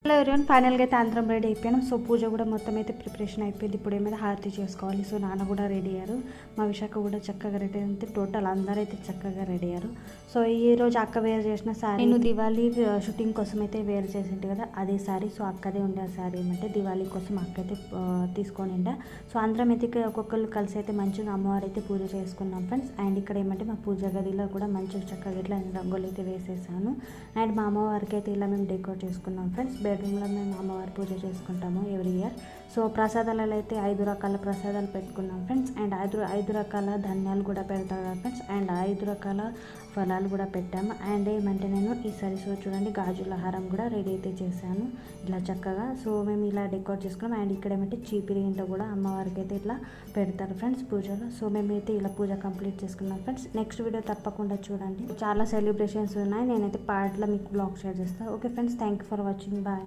Hello everyone, ఫైనల్గా అయితే అందరం రెడీ అయిపోయాం. సో పూజ కూడా మొత్తం అయితే ప్రిపరేషన్ అయిపోయింది. ఇప్పుడు ఏమైనా హారతి చేసుకోవాలి. సో నాన్న కూడా రెడీ అయ్యారు, మా విశాఖ కూడా చక్కగా రెడీ అయితే టోటల్ అందరూ అయితే చక్కగా రెడీ అయ్యారు. సో ఈ రోజు అక్క వేర్ చేసిన శారీ, నేను దివాళీ షూటింగ్ కోసం అయితే వేర్ చేసింది కదా అదే శారీ. సో అక్కదే ఉండే ఆ శారీ ఏమంటే దివాళీ కోసం అక్క అయితే తీసుకొని ఉండే. సో అందరం అయితే ఒక్కొక్కరు కలిసి అయితే మంచిగా అమ్మవారు అయితే పూజ చేసుకున్నాం ఫ్రెండ్స్. అండ్ ఇక్కడ ఏమంటే మా పూజ గదిలో కూడా మంచిగా చక్కగా ఇట్లా రంగులు అయితే వేసేసాను. అండ్ మా అమ్మవారికి అయితే ఇలా మేము డెకోరేట్ చేసుకున్నాం ఫ్రెండ్స్. బెడ్రూమ్లో మేము అమ్మవారి పూజ చేసుకుంటాము ఎవ్రీ ఇయర్. సో ప్రసాదాలలో అయితే 5 రకాల ప్రసాదాలు పెట్టుకున్నాం ఫ్రెండ్స్. అండ్ 5 రకాల ధాన్యాలు కూడా పెడతారు కదా ఫ్రెండ్స్. అండ్ 5 రకాల ఫలాలు కూడా పెట్టాము. అండ్ ఏమంటే నేను ఈసారి సో చూడండి గాజుల హారం కూడా రెడీ అయితే చేశాను ఇలా చక్కగా. సో మేము ఇలా డెకోరేట్ చేసుకున్నాం. అండ్ ఇక్కడ ఏమంటే చీపిరి ఇంట్లో కూడా అమ్మవారికి అయితే ఇట్లా పెడతారు ఫ్రెండ్స్ పూజలో. సో మేమైతే ఇలా పూజ కంప్లీట్ చేసుకున్నాం ఫ్రెండ్స్. నెక్స్ట్ వీడియో తప్పకుండా చూడండి, చాలా సెలబ్రేషన్స్ ఉన్నాయి. నేనైతే పార్ట్లో మీకు బ్లాగ్ షేర్ చేస్తాను. Okay friends, thank you for watching. Bye.